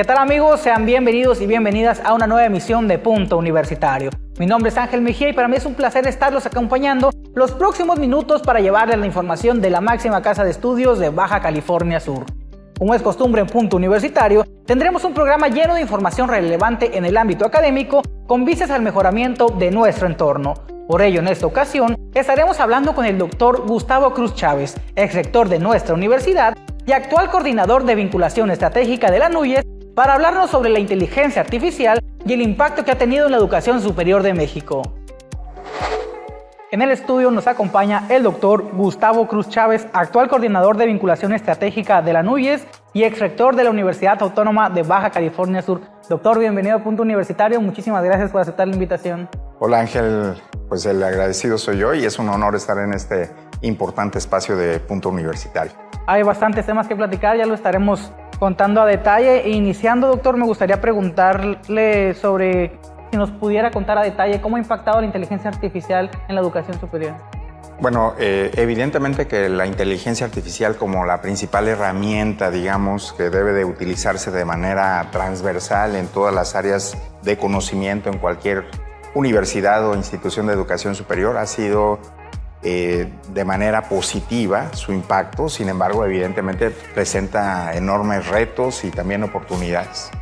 ¿Qué tal, amigos? Sean bienvenidos y bienvenidas a una nueva emisión de Punto Universitario. Mi nombre es Ángel Mejía y para mí es un placer estarlos acompañando los próximos minutos para llevarles la información de la máxima casa de estudios de Baja California Sur. Como es costumbre en Punto Universitario, tendremos un programa lleno de información relevante en el ámbito académico con vistas al mejoramiento de nuestro entorno. Por ello, en esta ocasión, estaremos hablando con el doctor Gustavo Cruz Chávez, ex rector de nuestra universidad y actual coordinador de vinculación estratégica de la NUYES, para hablarnos sobre la inteligencia artificial y el impacto que ha tenido en la educación superior de México. En el estudio nos acompaña el doctor Gustavo Cruz Chávez, actual coordinador de vinculación estratégica de la NUYES y ex rector de la Universidad Autónoma de Baja California Sur. Doctor, bienvenido a Punto Universitario. Muchísimas gracias por aceptar la invitación. Hola, Ángel. Pues el agradecido soy yo y es un honor estar en este importante espacio de Punto Universitario. Hay bastantes temas que platicar, ya lo estaremos contando a detalle. Iniciando, doctor, me gustaría preguntarle sobre si nos pudiera contar a detalle cómo ha impactado la inteligencia artificial en la educación superior. Bueno, evidentemente que la inteligencia artificial como la principal herramienta, digamos, que debe de utilizarse de manera transversal en todas las áreas de conocimiento en cualquier universidad o institución de educación superior, ha sido de manera positiva su impacto. Sin embargo, evidentemente presenta enormes retos y también oportunidades.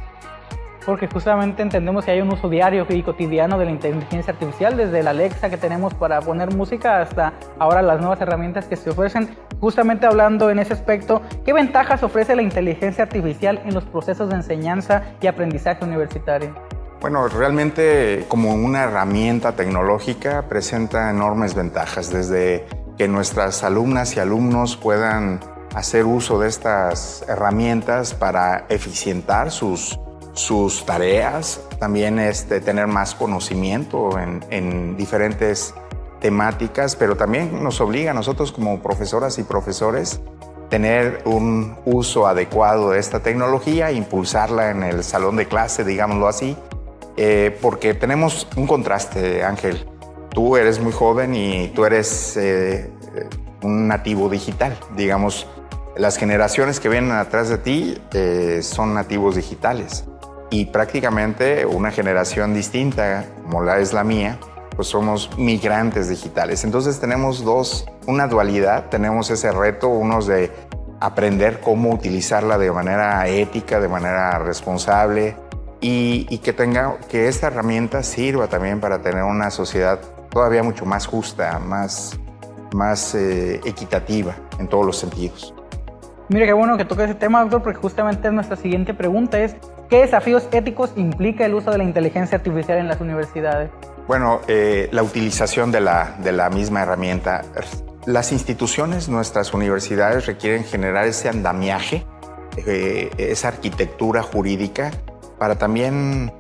Porque justamente entendemos que hay un uso diario y cotidiano de la inteligencia artificial, desde la Alexa que tenemos para poner música hasta ahora las nuevas herramientas que se ofrecen. Justamente hablando en ese aspecto, ¿qué ventajas ofrece la inteligencia artificial en los procesos de enseñanza y aprendizaje universitario? Bueno, realmente como una herramienta tecnológica presenta enormes ventajas, desde que nuestras alumnas y alumnos puedan hacer uso de estas herramientas para eficientar sus tareas, también tener más conocimiento en diferentes temáticas, pero también nos obliga a nosotros como profesoras y profesores tener un uso adecuado de esta tecnología, impulsarla en el salón de clase, digámoslo así, porque tenemos un contraste, Ángel. Tú eres muy joven y tú eres un nativo digital, digamos. Las generaciones que vienen atrás de ti son nativos digitales y prácticamente una generación distinta, como es la mía, pues somos migrantes digitales. Entonces tenemos una dualidad, tenemos ese reto, unos de aprender cómo utilizarla de manera ética, de manera responsable, y que esta herramienta sirva también para tener una sociedad todavía mucho más justa, más equitativa en todos los sentidos. Mire, qué bueno que toque ese tema, doctor, porque justamente nuestra siguiente pregunta es: ¿qué desafíos éticos implica el uso de la inteligencia artificial en las universidades? Bueno, la utilización de la misma herramienta. Las instituciones, nuestras universidades requieren generar ese andamiaje, esa arquitectura jurídica para también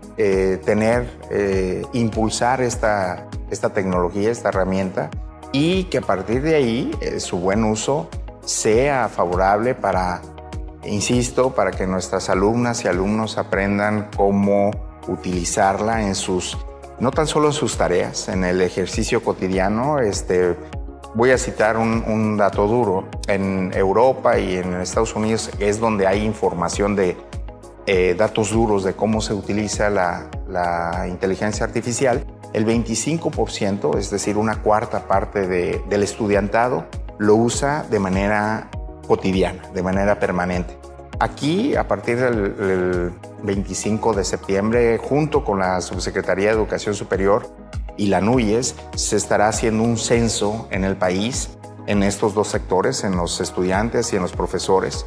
impulsar esta tecnología, esta herramienta, y que a partir de ahí su buen uso sea favorable para que nuestras alumnas y alumnos aprendan cómo utilizarla no tan solo en sus tareas, en el ejercicio cotidiano. Voy a citar un dato duro. En Europa y en Estados Unidos es donde hay información de datos duros de cómo se utiliza la inteligencia artificial. El 25%, es decir, una cuarta parte del estudiantado, lo usa de manera cotidiana, de manera permanente. Aquí, a partir del 25 de septiembre, junto con la Subsecretaría de Educación Superior y la NUYES, se estará haciendo un censo en el país, en estos dos sectores, en los estudiantes y en los profesoras,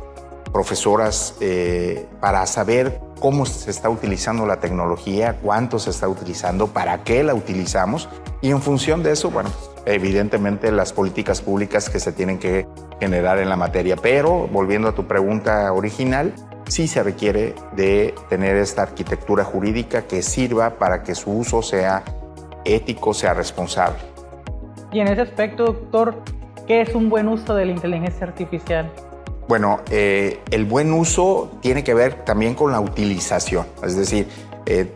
para saber cómo se está utilizando la tecnología, cuánto se está utilizando, para qué la utilizamos, y en función de eso, bueno, evidentemente las políticas públicas que se tienen que generar en la materia. Pero, volviendo a tu pregunta original, sí se requiere de tener esta arquitectura jurídica que sirva para que su uso sea ético, sea responsable. Y en ese aspecto, doctor, ¿qué es un buen uso de la inteligencia artificial? Bueno, el buen uso tiene que ver también con la utilización. Es decir,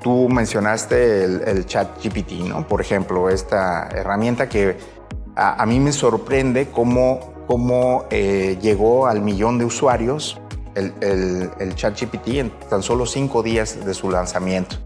tú mencionaste el ChatGPT, ¿no? Por ejemplo, esta herramienta que a mí me sorprende cómo llegó al 1 millón de usuarios el ChatGPT en tan solo 5 días de su lanzamiento.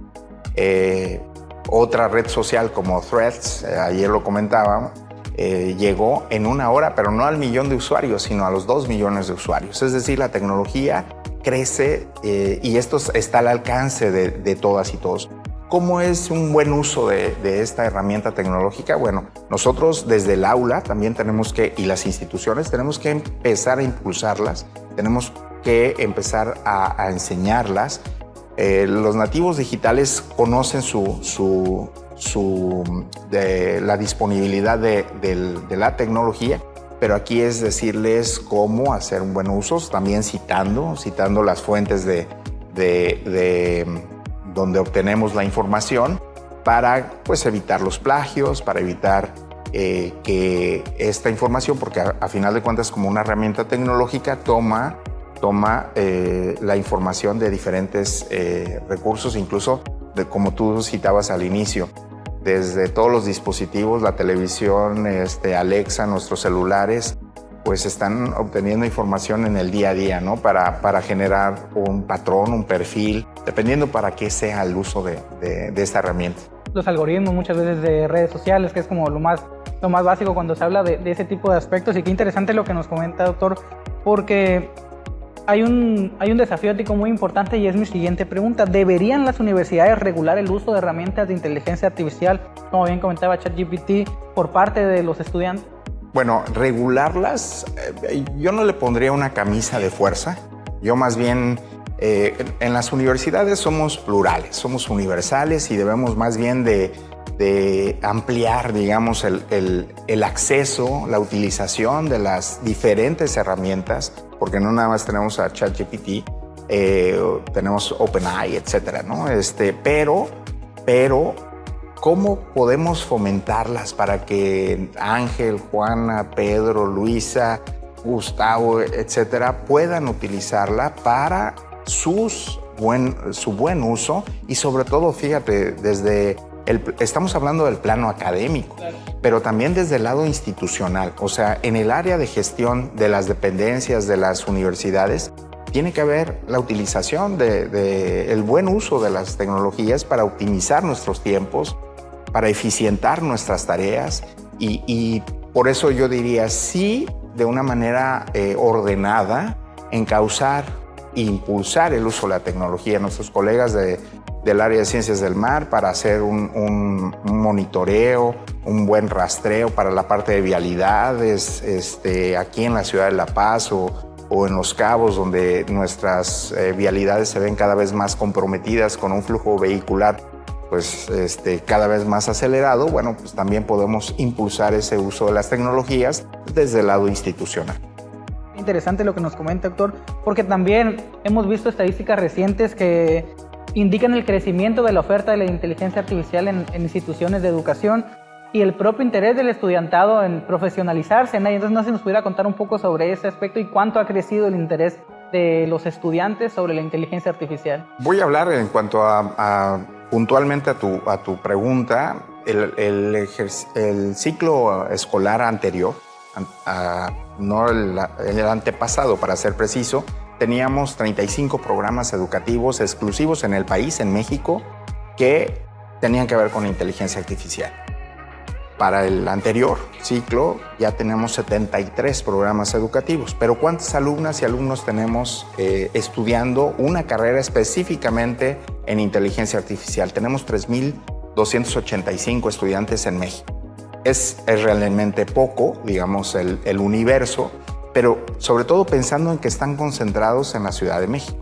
Otra red social como Threads, ayer lo comentaba, llegó en 1 hora, pero no al 1.000.000 de usuarios, sino a los 2 millones de usuarios. Es decir, la tecnología crece y esto está al alcance de todas y todos. ¿Cómo es un buen uso de esta herramienta tecnológica? Bueno, nosotros desde el aula también tenemos que, y las instituciones, tenemos que empezar a impulsarlas, tenemos que empezar a enseñarlas. Los nativos digitales conocen la disponibilidad de la tecnología, pero aquí es decirles cómo hacer un buen uso, también citando las fuentes de donde obtenemos la información para pues, evitar los plagios, para evitar que esta información, porque a final de cuentas como una herramienta tecnológica toma la información de diferentes recursos, incluso como tú citabas al inicio, desde todos los dispositivos, la televisión, Alexa, nuestros celulares, pues están obteniendo información en el día a día, ¿no? Para generar un patrón, un perfil, dependiendo para qué sea el uso de esta herramienta. Los algoritmos muchas veces de redes sociales, que es como lo más básico cuando se habla de ese tipo de aspectos. Y qué interesante lo que nos comenta, doctor, porque hay un desafío ético muy importante y es mi siguiente pregunta. ¿Deberían las universidades regular el uso de herramientas de inteligencia artificial, como bien comentaba ChatGPT, por parte de los estudiantes? Bueno, regularlas, yo no le pondría una camisa de fuerza. Yo más bien, en las universidades somos plurales, somos universales y debemos más bien de ampliar, digamos, el acceso, la utilización de las diferentes herramientas, porque no nada más tenemos a ChatGPT, tenemos OpenAI, etcétera, ¿no? Pero ¿cómo podemos fomentarlas para que Ángel, Juana, Pedro, Luisa, Gustavo, etcétera, puedan utilizarla para su buen uso? Y sobre todo, fíjate, estamos hablando del plano académico, claro, pero también desde el lado institucional, o sea, en el área de gestión de las dependencias de las universidades, tiene que haber la utilización el buen uso de las tecnologías para optimizar nuestros tiempos, para eficientar nuestras tareas y por eso yo diría sí, de una manera ordenada, encauzar e impulsar el uso de la tecnología. Nuestros colegas del área de ciencias del mar para hacer un monitoreo, un buen rastreo para la parte de vialidades aquí en la ciudad de La Paz o en Los Cabos, donde nuestras vialidades se ven cada vez más comprometidas con un flujo vehicular pues cada vez más acelerado. Bueno, pues también podemos impulsar ese uso de las tecnologías desde el lado institucional. Interesante lo que nos comenta, doctor, porque también hemos visto estadísticas recientes que indican el crecimiento de la oferta de la inteligencia artificial en instituciones de educación y el propio interés del estudiantado en profesionalizarse en ella. Entonces, no sé si nos pudiera contar un poco sobre ese aspecto y cuánto ha crecido el interés de los estudiantes sobre la inteligencia artificial. Voy a hablar en cuanto puntualmente a tu pregunta. El ciclo escolar anterior, no el antepasado para ser preciso, teníamos 35 programas educativos exclusivos en el país, en México, que tenían que ver con inteligencia artificial. Para el anterior ciclo ya tenemos 73 programas educativos, pero ¿cuántas alumnas y alumnos tenemos estudiando una carrera específicamente en inteligencia artificial? Tenemos 3.285 estudiantes en México. Es realmente poco, digamos, el universo, pero sobre todo pensando en que están concentrados en la Ciudad de México,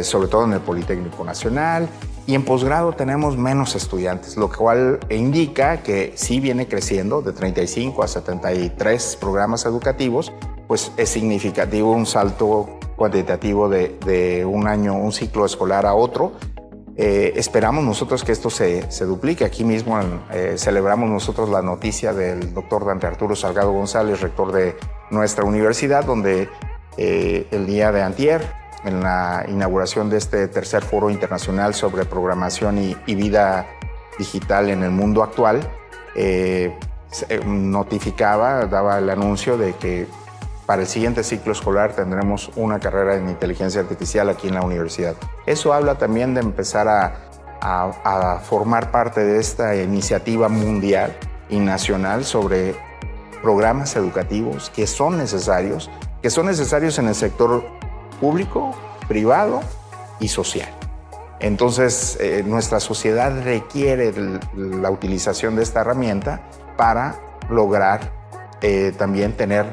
sobre todo en el Politécnico Nacional, y en posgrado tenemos menos estudiantes, lo cual indica que sí viene creciendo de 35 a 73 programas educativos, pues es significativo un salto cuantitativo de un ciclo escolar a otro. Esperamos nosotros que esto se duplique. Aquí mismo celebramos nosotros la noticia del doctor Dante Arturo Salgado González, rector de nuestra universidad, donde el día de antier, en la inauguración de este tercer foro internacional sobre programación y vida digital en el mundo actual, daba el anuncio de que para el siguiente ciclo escolar tendremos una carrera en inteligencia artificial aquí en la universidad. Eso habla también de empezar a formar parte de esta iniciativa mundial y nacional sobre programas educativos que son necesarios en el sector público, privado y social. Entonces, nuestra sociedad requiere la utilización de esta herramienta para lograr también tener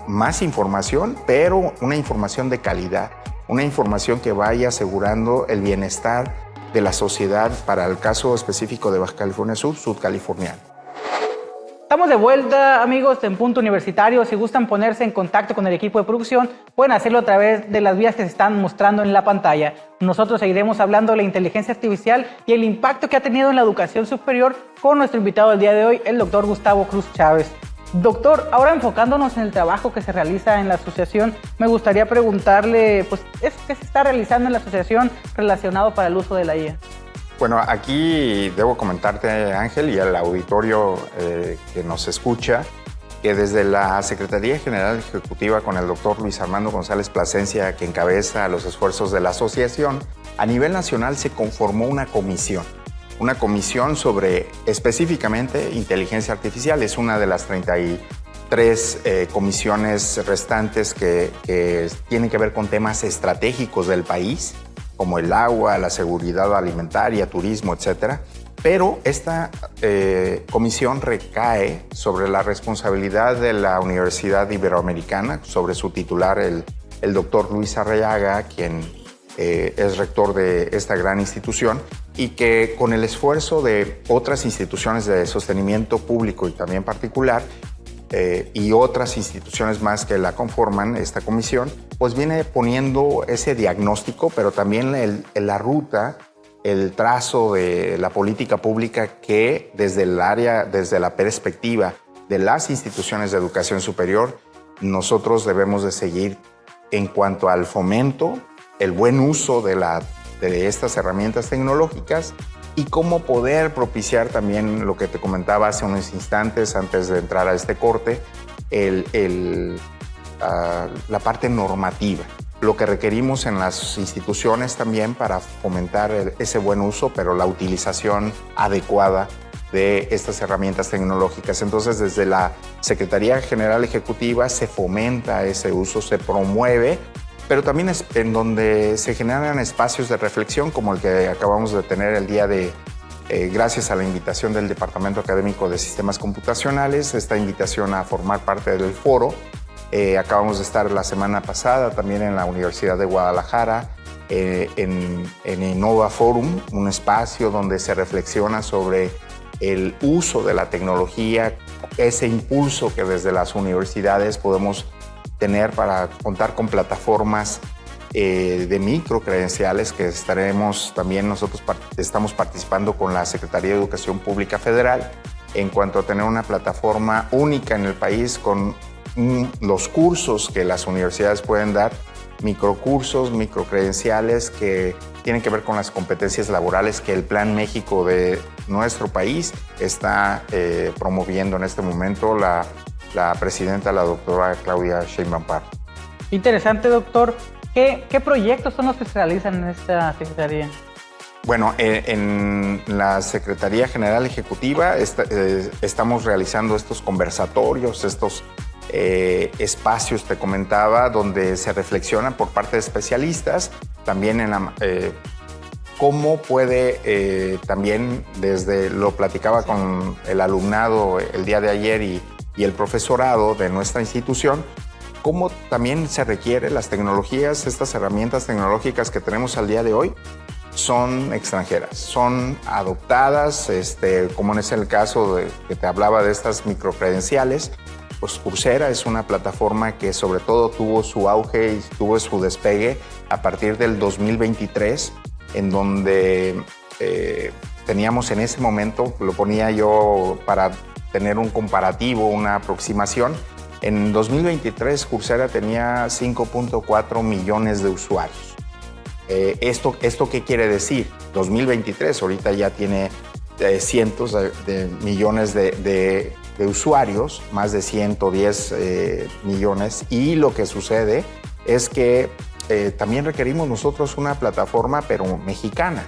más información, pero una información de calidad, una información que vaya asegurando el bienestar de la sociedad para el caso específico de Baja California Sur, sudcaliforniano. Estamos de vuelta, amigos, en Punto Universitario. Si gustan ponerse en contacto con el equipo de producción, pueden hacerlo a través de las vías que se están mostrando en la pantalla. Nosotros seguiremos hablando de la inteligencia artificial y el impacto que ha tenido en la educación superior con nuestro invitado del día de hoy, el doctor Gustavo Cruz Chávez. Doctor, ahora enfocándonos en el trabajo que se realiza en la asociación, me gustaría preguntarle, ¿qué se está realizando en la asociación relacionado para el uso de la IA? Bueno, aquí debo comentarte, Ángel, y al auditorio que nos escucha, que desde la Secretaría General Ejecutiva con el doctor Luis Armando González Plasencia, que encabeza los esfuerzos de la asociación, a nivel nacional se conformó una comisión sobre específicamente inteligencia artificial. Es una de las 33 comisiones restantes que tienen que ver con temas estratégicos del país, como el agua, la seguridad alimentaria, turismo, etcétera. Pero esta comisión recae sobre la responsabilidad de la Universidad Iberoamericana, sobre su titular, el doctor Luis Arriaga, quien es rector de esta gran institución, y que con el esfuerzo de otras instituciones de sostenimiento público y también particular, y otras instituciones más que la conforman, esta comisión, pues viene poniendo ese diagnóstico, pero también la ruta, el trazo de la política pública que desde la perspectiva de las instituciones de educación superior, nosotros debemos de seguir en cuanto al fomento, el buen uso de estas herramientas tecnológicas y cómo poder propiciar también lo que te comentaba hace unos instantes antes de entrar a este corte, la parte normativa, lo que requerimos en las instituciones también para fomentar ese buen uso, pero la utilización adecuada de estas herramientas tecnológicas. Entonces, desde la Secretaría General Ejecutiva se fomenta ese uso, se promueve, pero también es en donde se generan espacios de reflexión como el que acabamos de tener el día de, gracias a la invitación del Departamento Académico de Sistemas Computacionales, esta invitación a formar parte del foro. Acabamos de estar la semana pasada también en la Universidad de Guadalajara, en Innova Forum, un espacio donde se reflexiona sobre el uso de la tecnología, ese impulso que desde las universidades podemos tener para contar con plataformas de microcredenciales que estaremos también nosotros estamos participando con la Secretaría de Educación Pública Federal en cuanto a tener una plataforma única en el país con los cursos que las universidades pueden dar, microcursos, microcredenciales que tienen que ver con las competencias laborales que el Plan México de nuestro país está promoviendo en este momento la presidenta, la doctora Claudia Sheinbaum Pardo. Interesante, doctor. ¿Qué proyectos son los que se realizan en esta secretaría? Bueno, en la Secretaría General Ejecutiva estamos realizando estos conversatorios, estos espacios, te comentaba, donde se reflexionan por parte de especialistas, también en cómo puede también, lo platicaba con el alumnado el día de ayer y el profesorado de nuestra institución, cómo también se requiere las tecnologías, estas herramientas tecnológicas que tenemos al día de hoy, son extranjeras, son adoptadas, como es el caso que te hablaba de estas microcredenciales. Pues Coursera es una plataforma que sobre todo tuvo su auge y tuvo su despegue a partir del 2023, en donde teníamos en ese momento, lo ponía yo para tener un comparativo, una aproximación, en 2023 Coursera tenía 5.4 millones de usuarios. ¿Esto qué quiere decir? 2023 ahorita ya tiene cientos de millones de de usuarios, más de 110 millones, y lo que sucede es que también requerimos nosotros una plataforma, pero mexicana,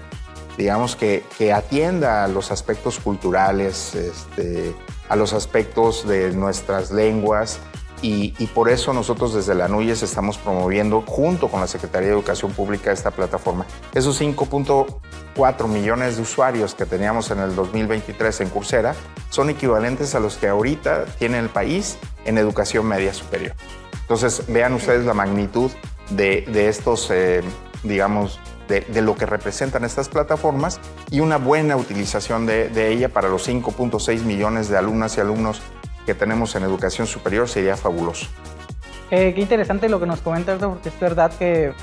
digamos que atienda a los aspectos culturales, a los aspectos de nuestras lenguas, y por eso nosotros desde la NUYES estamos promoviendo, junto con la Secretaría de Educación Pública, esta plataforma. Esos 5.4 millones de usuarios que teníamos en el 2023 en Coursera son equivalentes a los que ahorita tiene el país en educación media superior. Entonces, vean ustedes la magnitud de estos, digamos, de lo que representan estas plataformas, y una buena utilización de ella para los 5.6 millones de alumnas y alumnos que tenemos en educación superior sería fabuloso. Qué interesante lo que nos comenta, porque es verdad que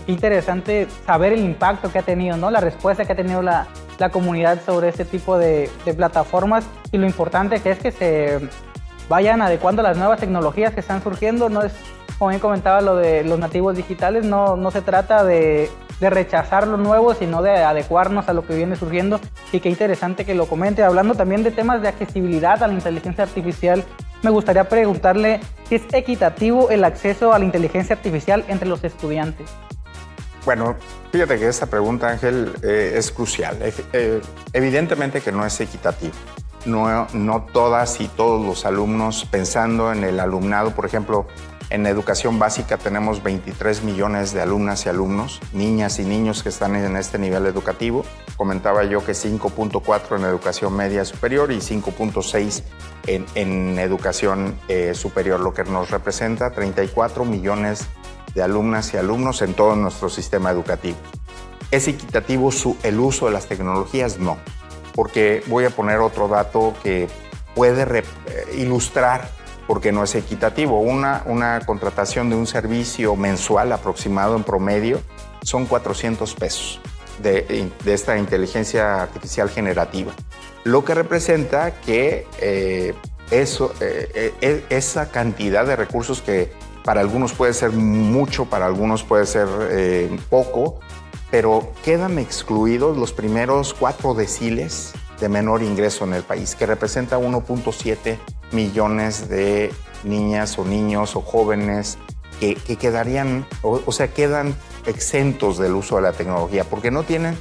qué interesante saber el impacto que ha tenido, ¿no? La respuesta que ha tenido la comunidad sobre este tipo de plataformas, y lo importante que es que se vayan adecuando a las nuevas tecnologías que están surgiendo. No es, como bien comentaba, lo de los nativos digitales, no se trata de rechazar lo nuevo, sino de adecuarnos a lo que viene surgiendo, y qué interesante que lo comente. Hablando también de temas de accesibilidad a la inteligencia artificial, me gustaría preguntarle si es equitativo el acceso a la inteligencia artificial entre los estudiantes. Bueno, fíjate que esta pregunta, Ángel, es crucial. Evidentemente que no es equitativo. No todas y todos los alumnos, pensando en el alumnado, por ejemplo, en educación básica tenemos 23 millones de alumnas y alumnos, niñas y niños que están en este nivel educativo. Comentaba yo que 5.4 en educación media superior y 5.6 en educación superior, lo que nos representa 34 millones de alumnas y alumnos en todo nuestro sistema educativo. ¿Es equitativo el uso de las tecnologías? No, porque voy a poner otro dato que puede ilustrar por qué no es equitativo. Una contratación de un servicio mensual aproximado en promedio son 400 pesos de esta inteligencia artificial generativa, lo que representa que esa cantidad de recursos, que para algunos puede ser mucho, para algunos puede ser poco, pero quedan excluidos los primeros 4 deciles de menor ingreso en el país, que representa 1.7 millones de niñas o niños o jóvenes que quedarían, o sea, quedan exentos del uso de la tecnología porque no tienen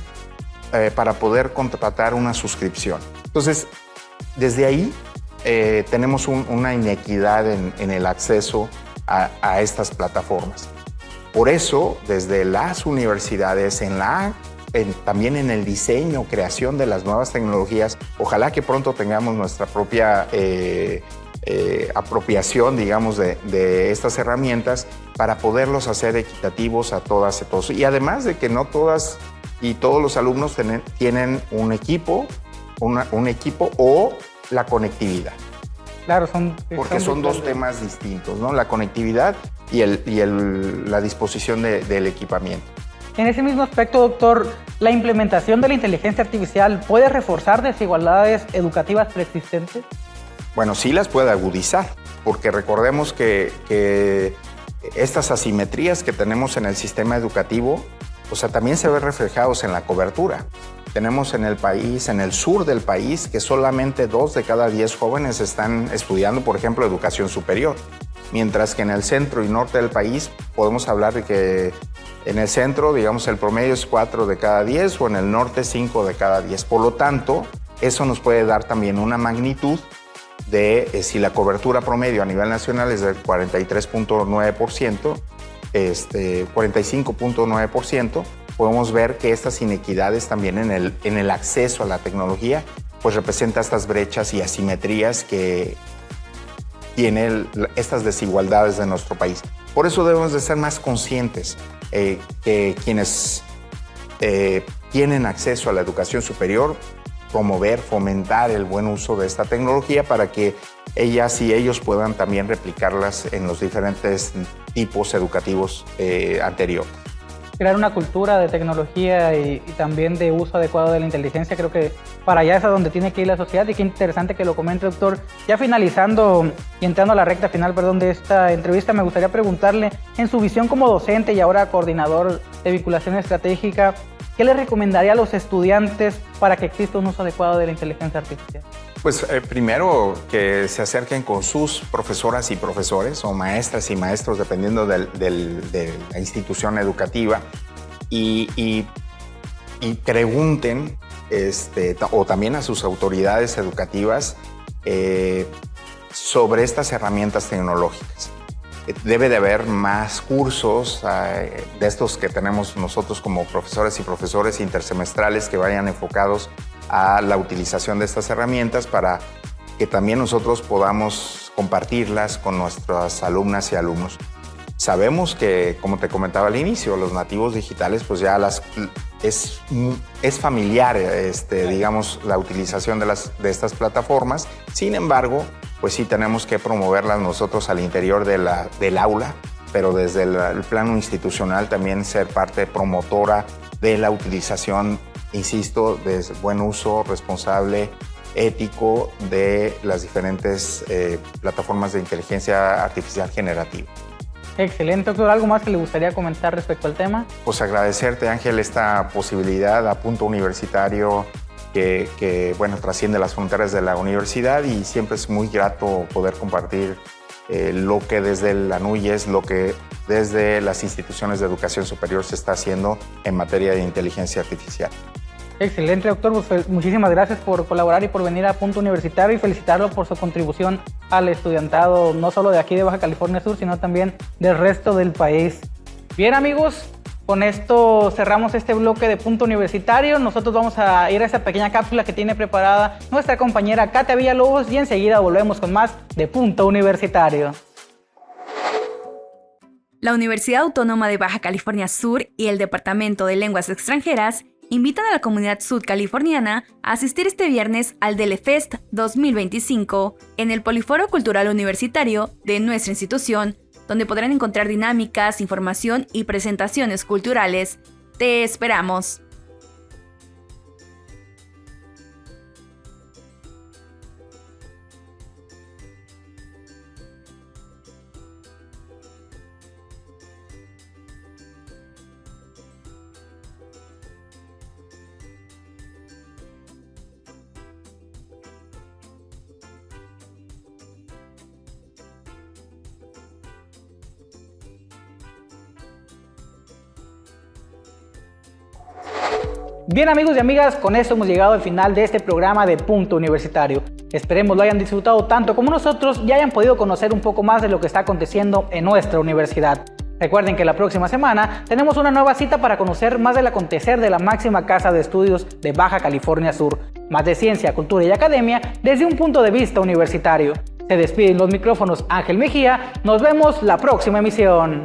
para poder contratar una suscripción. Entonces, desde ahí tenemos una inequidad en el acceso a estas plataformas. Por eso, desde las universidades, también en el diseño, creación de las nuevas tecnologías, ojalá que pronto tengamos nuestra propia apropiación, digamos, de estas herramientas para poderlos hacer equitativos a todas y todos. Y además de que no todas y todos los alumnos tienen un equipo o la conectividad. Claro, porque son dos temas distintos, ¿no? La conectividad y la disposición del equipamiento. En ese mismo aspecto, doctor, ¿la implementación de la inteligencia artificial puede reforzar desigualdades educativas preexistentes? Bueno, sí las puede agudizar, porque recordemos que estas asimetrías que tenemos en el sistema educativo, o sea, también se ven reflejados en la cobertura. Tenemos en el país, en el sur del país, que solamente 2 de cada 10 jóvenes están estudiando, por ejemplo, educación superior. Mientras que en el centro y norte del país podemos hablar de que en el centro, digamos, el promedio es 4 de cada 10 o en el norte 5 de cada 10. Por lo tanto, eso nos puede dar también una magnitud de si la cobertura promedio a nivel nacional es del 43.9%, 45.9%, podemos ver que estas inequidades también en el acceso a la tecnología pues representa estas brechas y asimetrías que tiene estas desigualdades de nuestro país. Por eso debemos de ser más conscientes que quienes tienen acceso a la educación superior, promover, fomentar el buen uso de esta tecnología para que ellas y ellos puedan también replicarlas en los diferentes tipos educativos anteriores. Crear una cultura de tecnología y también de uso adecuado de la inteligencia, creo que para allá es a donde tiene que ir la sociedad, y qué interesante que lo comente, doctor. Ya finalizando y entrando a la recta final, de esta entrevista, me gustaría preguntarle, en su visión como docente y ahora coordinador de vinculación estratégica, ¿qué le recomendaría a los estudiantes para que exista un uso adecuado de la inteligencia artificial? Pues primero que se acerquen con sus profesoras y profesores o maestras y maestros, dependiendo de la institución educativa, y pregunten, o también a sus autoridades educativas, sobre estas herramientas tecnológicas. Debe de haber más cursos de estos que tenemos nosotros como profesores y profesores intersemestrales que vayan enfocados a la utilización de estas herramientas para que también nosotros podamos compartirlas con nuestras alumnas y alumnos. Sabemos que, como te comentaba al inicio, los nativos digitales pues ya es familiar, digamos, la utilización de estas plataformas. Sin embargo, pues sí tenemos que promoverlas nosotros al interior del aula, pero desde el plano institucional también ser parte promotora de la utilización, insisto, de buen uso responsable, ético de las diferentes plataformas de inteligencia artificial generativa. Excelente, doctor. ¿Algo más que le gustaría comentar respecto al tema? Pues agradecerte, Ángel, esta posibilidad a Punto Universitario que bueno, trasciende las fronteras de la universidad, y siempre es muy grato poder compartir lo que desde la NUYES, lo que desde las instituciones de educación superior se está haciendo en materia de inteligencia artificial. Excelente, doctor. Pues muchísimas gracias por colaborar y por venir a Punto Universitario, y felicitarlo por su contribución al estudiantado, no solo de aquí de Baja California Sur, sino también del resto del país. Bien, amigos, con esto cerramos este bloque de Punto Universitario. Nosotros vamos a ir a esa pequeña cápsula que tiene preparada nuestra compañera Katia Villalobos, y enseguida volvemos con más de Punto Universitario. La Universidad Autónoma de Baja California Sur y el Departamento de Lenguas Extranjeras invitan a la comunidad sudcaliforniana a asistir este viernes al DLFest 2025 en el Poliforo Cultural Universitario de nuestra institución, donde podrán encontrar dinámicas, información y presentaciones culturales. ¡Te esperamos! Bien, amigos y amigas, con esto hemos llegado al final de este programa de Punto Universitario. Esperemos lo hayan disfrutado tanto como nosotros y hayan podido conocer un poco más de lo que está aconteciendo en nuestra universidad. Recuerden que la próxima semana tenemos una nueva cita para conocer más del acontecer de la máxima casa de estudios de Baja California Sur. Más de ciencia, cultura y academia desde un punto de vista universitario. Se despiden los micrófonos Ángel Mejía. Nos vemos la próxima emisión.